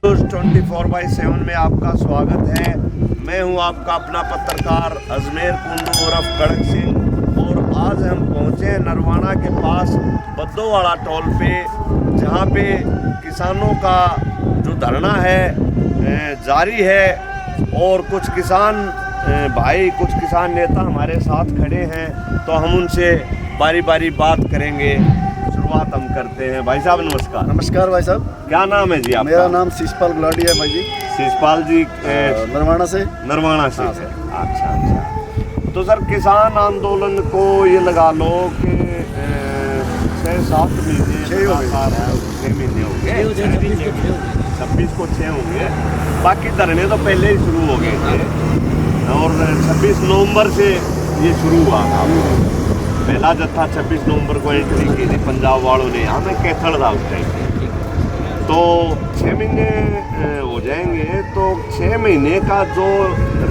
24/7 में आपका स्वागत है। मैं हूं आपका अपना पत्रकार अजमेर कुंडू उर्फ कड़क सिंह और आज हम पहुंचे हैं नरवाना के पास बद्दोवाड़ा टोल पे, जहां पे किसानों का जो धरना है जारी है और कुछ किसान भाई, कुछ किसान नेता हमारे साथ खड़े हैं, तो हम उनसे बारी बारी बात करेंगे। शुरुआत हम करते हैं। भाई साहब नमस्कार। नमस्कार भाई साहब। क्या नाम है जी आपका? मेरा नाम शिषपाल गुलाटी है भाई जी। शिषपाल जी नरवाना से। नरवाना से। हाँ, अच्छा। तो सर किसान आंदोलन को ये लगा लो कि 6-7 महीने 6 महीने हो गए, 26 को 6 होंगे। बाकी धरने तो पहले ही शुरू हो गए थे और 26 नवंबर से ये शुरू हुआ था। पहला जत्था 26 नवंबर को एंट्री की थी पंजाब वालों ने। यहाँ मैं कैथल था उस टाइम। तो 6 महीने हो जाएंगे, तो 6 महीने का जो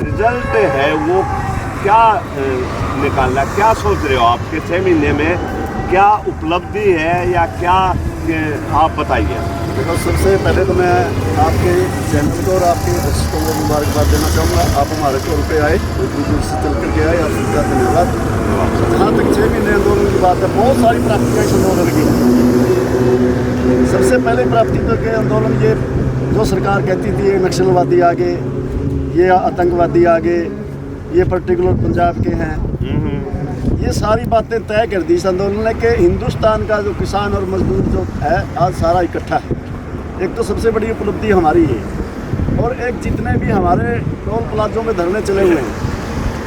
रिजल्ट है वो क्या निकालना, क्या सोच रहे हो आप कि 6 महीने में क्या उपलब्धि है या क्या, आप बताइए। देखो, सबसे पहले तो मैं आपके चैनल को और आपके दर्शकों को मुबारकबाद देना चाहूँगा। आप हमारे टोल पे आए, दूर दूर से चल करके आए, आपका धन्यवाद। जहाँ तक 6 महीने आंदोलन की बात है, बहुत सारी प्राप्तियाँ इस आंदोलन की हैं। सबसे पहले प्राप्ति तो के आंदोलन ये जो सरकार कहती थी ये नक्सलवादी आगे, ये आतंकवादी आगे, ये पर्टिकुलर पंजाब के हैं, ये सारी बातें तय कर दी इस आंदोलन ने कि हिंदुस्तान का जो किसान और मजदूर जो है आज सारा इकट्ठा है। एक तो सबसे बड़ी उपलब्धि हमारी है, और एक जितने भी हमारे टोल प्लाजों में धरने चले हुए हैं,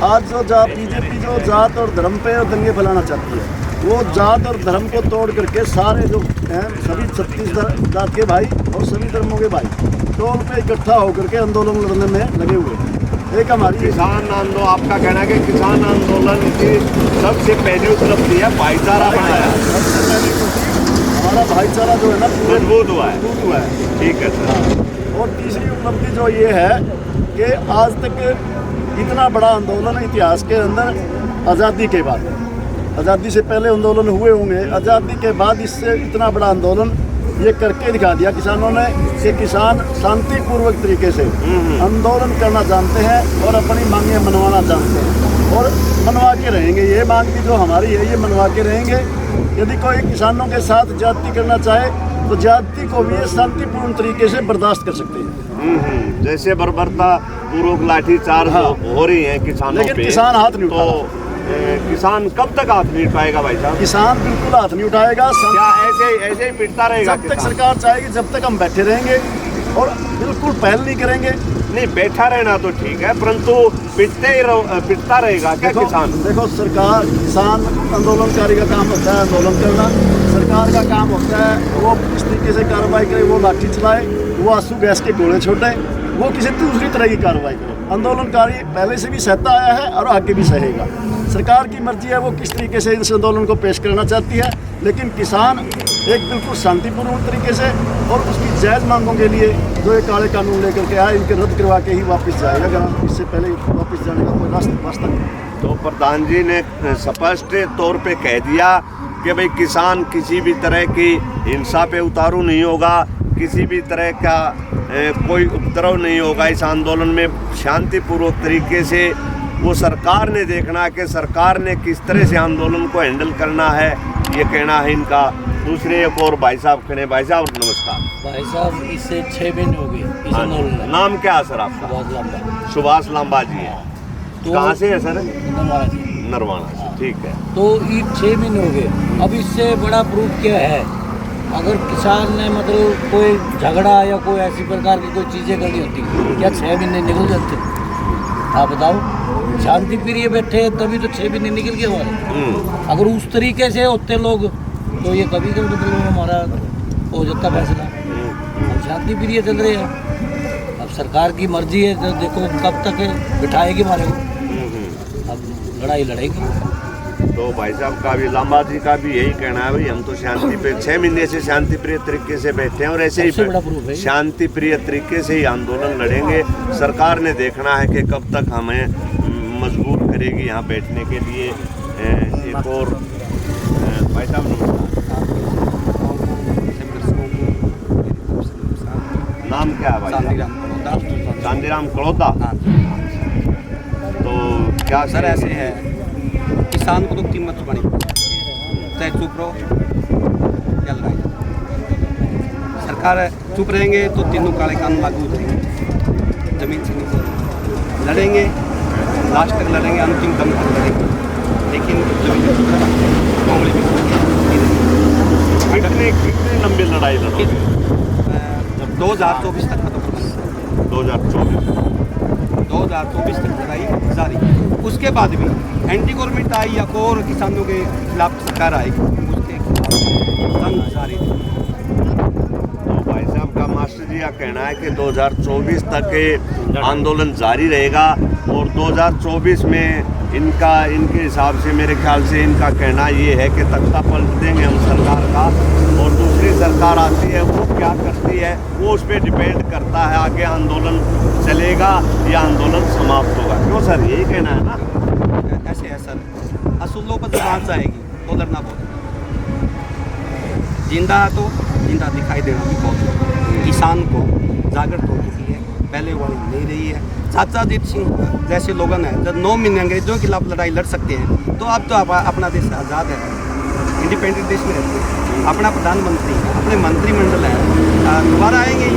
आज जो बीजेपी जो जात और धर्म पे दंगे फैलाना चाहती है, वो जात और धर्म को तोड़ करके सारे जो हैं सभी 36 जात के भाई और सभी धर्मों के भाई टोल पे इकट्ठा होकर के आंदोलन लड़ने में लगे हुए हैं। एक हमारी किसान आंदोलन, आपका कहना है कि किसान आंदोलन की सबसे पहली उपलब्धि है भाईचारा बनाया। सबसे पहली हमारा भाईचारा जो है ना मजबूत हुआ है। ठीक है सर। और तीसरी उपलब्धि जो ये है कि आज तक इतना बड़ा आंदोलन इतिहास के अंदर आज़ादी के बाद, आज़ादी से पहले आंदोलन हुए होंगे, आज़ादी के बाद इससे इतना बड़ा आंदोलन ये करके दिखा दिया किसानों ने कि किसान शांतिपूर्वक तरीके से आंदोलन करना जानते हैं और अपनी मांगें मनवाना जानते हैं और मनवा के रहेंगे। ये मांग भी जो हमारी है ये मनवा के रहेंगे। यदि कोई किसानों के साथ ज्यादती करना चाहे तो ज्यादती को भी शांतिपूर्ण तरीके से बर्दाश्त कर सकते हैं। जैसे बर्बरता पूर्वक लाठीचार्ज हो रही है किसानों पे, लेकिन किसान हाथ नहीं उठा। किसान कब तक हाथ नहीं उठाएगा भाई साहब? किसान बिल्कुल हाथ नहीं उठाएगा। क्या ऐसे ही पिटता रहेगा? जब तक सरकार चाहेगी, जब तक हम बैठे रहेंगे और बिल्कुल पहल नहीं करेंगे। नहीं, बैठा रहना तो ठीक है, परंतु पिटता रहेगा क्या किसान? देखो, सरकार किसान आंदोलनकारी का काम होता है आंदोलन करना। सरकार का काम होता है वो किस तरीके से कार्रवाई करे, वो लाठी चलाए, वो आंसू गैस के गोले छोड़े, वो किसी दूसरी तरह की कार्रवाई करे। आंदोलनकारी पहले से भी सहता आया है और आगे भी सहेगा। सरकार की मर्जी है वो किस तरीके से इस आंदोलन को पेश करना चाहती है, लेकिन किसान एक बिल्कुल शांतिपूर्ण तरीके से और उसकी जायज़ मांगों के लिए जो ये काले कानून लेकर के आए, इनके रद्द करवा के ही वापस जाएगा। अगर इससे पहले वापस जाने का कोई रास्ता नहीं। तो प्रधान जी ने स्पष्ट तौर पे कह दिया कि भाई किसान किसी भी तरह की हिंसा पे उतारू नहीं होगा, किसी भी तरह का कोई उपद्रव नहीं होगा इस आंदोलन में। शांतिपूर्वक तरीके से वो सरकार ने देखना कि सरकार ने किस तरह से आंदोलन को हैंडल करना है, ये कहना है इनका। दूसरे एक और भाई साहब खड़े। भाई साहब नमस्कार। भाई साहब, इससे 6 महीने हो गए इस आंदोलन में। नाम क्या है सर आपका? सुभाष लांबा जी है। तो कहाँ से है सर? नरवाना से। ठीक है। तो ये 6 महीने हो गए। अब इससे बड़ा प्रूफ क्या है? अगर किसान ने मतलब कोई झगड़ा या कोई ऐसी प्रकार की कोई चीज़ें करनी होती, क्या 6 महीने निकल जाते? आप बताओ। शांति प्रिय बैठे तभी तो 6 महीने निकल गए हमारे। अगर उस तरीके से होते लोग तो ये कभी कभी मतलब हमारा हो जाता फैसला। हम शांति प्रिय चल रहे हैं। अब सरकार की मर्जी है, तो देखो कब तक बिठाएगी हमारे को। अब लड़ाई लड़ेगी। तो भाई साहब का भी, लांबा जी का भी यही कहना है, भाई हम तो शांति पे 6 महीने से शांति प्रिय तरीके से बैठे हैं और ऐसे ही शांति प्रिय तरीके से ही आंदोलन लड़ेंगे। सरकार ने देखना है कि कब तक हमें मजबूर करेगी यहाँ बैठने के लिए। एक और भाई साहब नाम क्या है भाई? चांदीराम कड़ोदा। चांदीराम कड़ोदा। हाँ तो क्या सर ऐसे है, किसान को तो कीमत बनी चाहे चुप रहो या लड़ाई। सरकार चुप रहेंगे तो तीनों काले कानून लागू हो जाएंगे, जमीन से नीचे लड़ेंगे, लास्ट तक लड़ेंगे, अंतिम दम तक लड़ेंगे, लेकिन जमीन से चुप रहेंगे, मामले में कितनी लंबी लड़ाई लड़ोगे? 2024 तक खत्म होगा। 2024 तक लड़ाई जारी। उसके बाद भी एंटी गवर्नमेंट आई या कोई और किसानों के खिलाफ सरकार आएगी, उसके खिलाफ जंग जारी। तो भाई साहब का मास्टर जी का कहना है कि 2024 तक ये आंदोलन जारी रहेगा और 2024 में इनके हिसाब से, मेरे ख्याल से इनका कहना ये है कि तख्ता पलट देंगे हम सरकार का, और दूसरी सरकार आती है वो क्या करती है वो उस पर डिपेंड करता है आगे आंदोलन चलेगा या आंदोलन समाप्त होगा। क्यों सर, यही कहना है ना? ऐसे है सर, असूलों पर जबान से आएगी तो लड़ना बहुत, जिंदा है तो जिंदा दिखाई देना भी बहुत। किसान को जागृत हो चुकी है, पहले वाली नहीं रही है। चाचा दीप सिंह जैसे लोग हैं जब 9 महीने अंग्रेजों के खिलाफ लड़ाई लड़ सकते हैं, तो अब तो अपना देश आज़ाद है, इंडिपेंडेंट देश में रहते हैं, अपना प्रधानमंत्री अपने मंत्रिमंडल है, दोबारा आएंगे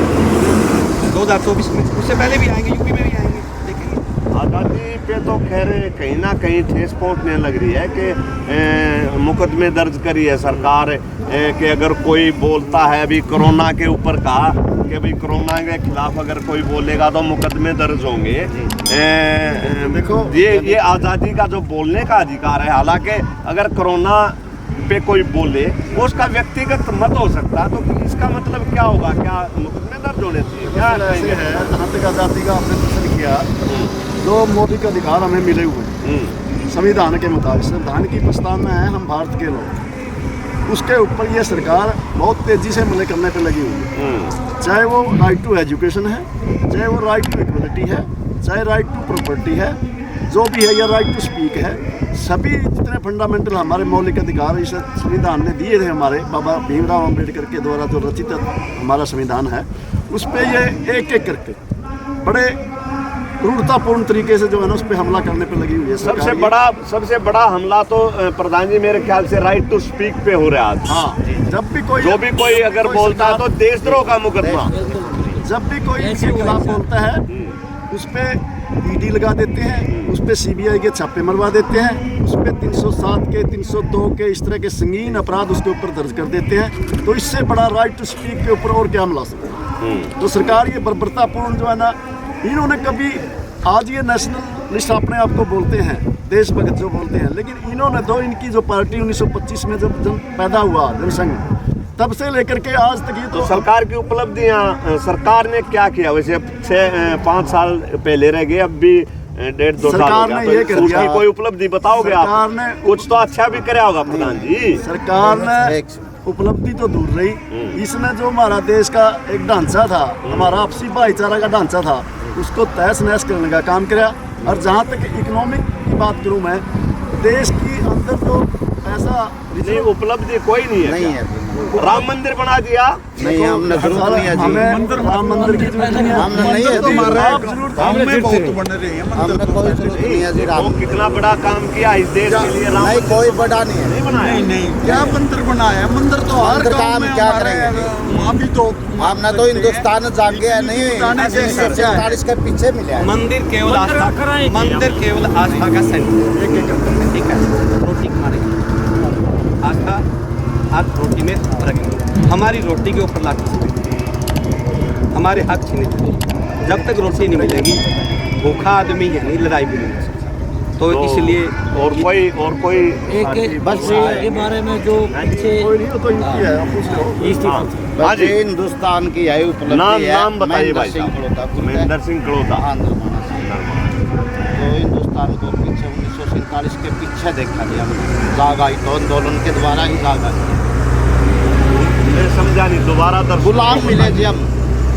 2024 में, उससे पहले भी आएंगे, यूपी में भी आएंगे, देखेंगे। आज़ादी पे तो खैर कहीं ना कहीं ठेस पहुंचने लग रही है कि मुकदमे दर्ज करी है सरकार कि अगर कोई बोलता है, अभी कोरोना के ऊपर कहा कि भाई कोरोना के खिलाफ अगर कोई बोलेगा तो मुकदमे दर्ज होंगे। देखो ये आज़ादी का जो बोलने का अधिकार है, हालांकि अगर कोरोना पे कोई बोले वो उसका व्यक्तिगत मत हो सकता है, तो इसका मतलब क्या होगा? क्या मुकदमे दर्ज होने चाहिए? क्या ऐसे है, जहाँ तक आज़ादी का आपने प्रश्न किया, जो मौलिक अधिकार हमें मिले हुए हैं संविधान के मुताबिक, संविधान की प्रस्तावना है हम भारत के लोग, उसके ऊपर ये सरकार बहुत तेज़ी से अमल करने पे लगी हुई है। चाहे वो राइट टू एजुकेशन है, चाहे वो राइट टू इक्वलिटी है, चाहे राइट टू प्रॉपर्टी है, जो भी है, या राइट टू स्पीक है, सभी जितने फंडामेंटल हमारे मौलिक अधिकार इस संविधान ने दिए थे, हमारे बाबा भीमराव अम्बेडकर के द्वारा जो रचित हमारा संविधान है, उस पर ये एक एक करके बड़े क्रूरतापूर्ण तरीके से जो है ना उस पर हमला करने पे लगी हुई है। सबसे बड़ा हमला तो प्रधान जी मेरे ख्याल से राइट टू स्पीक पे हो रहा है। हाँ, जब भी कोई अगर बोलता है तो देशद्रोह का मुकदमा, जब भी कोई इसके खिलाफ बोलता है उस पर ईडी लगा देते हैं, उस पर सीबीआई के छापे मरवा देते हैं, उस पर 307 के 302 के इस तरह के संगीन अपराध उसके ऊपर दर्ज कर देते हैं। तो इससे बड़ा राइट टू स्पीक के ऊपर और क्या हमला सकते हैं? तो सरकार ये बर्बरतापूर्ण जो है ना, इन्होंने कभी, आज ये नेशनलिस्ट अपने आप को बोलते हैं, देशभक्त जो बोलते हैं, लेकिन इन्होंने तो इनकी जो पार्टी 1925 में जब पैदा हुआ जनसंघ, तब से लेकर के आज तक ये तो सरकार की उपलब्धियां, सरकार ने क्या किया? वैसे अब 6-5 साल पहले रह गए, अब भी 1.5-2 साल हो गया, ने ये कर दिया। कोई उपलब्धि बताओगे आप? कुछ तो अच्छा भी कराया होगा प्रधान जी। सरकार ने उपलब्धि तो दूर रही, इसने जो हमारा देश का एक ढांचा था, हमारा आपसी भाईचारा का ढांचा था, उसको तहस नहस करने का काम किया। और जहाँ तक इकोनॉमिक की बात करूँ मैं, देश की अंदर तो ऐसा नहीं, उपलब्धि कोई नहीं है। राम मंदिर बना दिया, नहीं हमने जरूरत नहीं है जी, राम मंदिर की जरूरत नहीं है, हमने नहीं है जी, आप जरूर हमने बहुत बन रहे हैं, हमने कोई जरूरत नहीं है जी। वो कितना बड़ा काम किया इस देश के लिए, राम नहीं कोई बड़ा नहीं है, नहीं बनाया। नहीं क्या मंदिर बनाया? मंदिर तो हर मंदिर गांव में क्या हमारे करेंगे? वहाँ भी तो हमने तो हिंदुस्तान जान गया नहीं, 1947 के पीछे मिला है। मंदिर केवल आस्था का सेंटर, ठीक है, रोटी खाने आस्था हाथ रोटी में रखेंगे, हमारी रोटी के ऊपर लाठी से हमारे हक छीने जाएंगे। जब तक रोटी नहीं मिलेगी भूखा आदमी है नहीं लड़ाई भी नहीं हो सकता। तो इसलिए और कोई एक बस के बारे में जो पीछे हाँ जी। हिंदुस्तान की यही उपलब्धि है। नाम बताइए भाई साहब। महेंद्र सिंह कड़ोदा। तो हिंदुस्तान को पीछे 1947 के पीछे देखा गया, जाग आई तो आंदोलन के द्वारा ही जाग आई। मैं समझा नहीं, दोबारा दर्ज गुलाम मिले जी हम।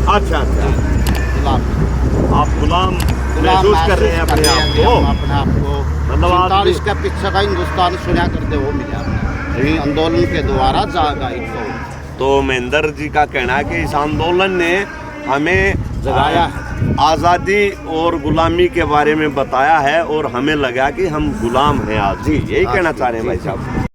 अच्छा, गुलाम, आप गुलाम महसूस कर रहे हैं अपने आप को? अपने आप को मतलब 47 के पीछे का हिंदुस्तान सुना करते वो मिला यही आंदोलन के द्वारा जाग आई। तो महेंद्र जी का कहना है कि इस आंदोलन ने हमें जगाया आज़ादी और गुलामी के बारे में बताया है और हमें लगा कि हम गुलाम हैं आज। जी यही कहना चाह रहे हैं भाई साहब।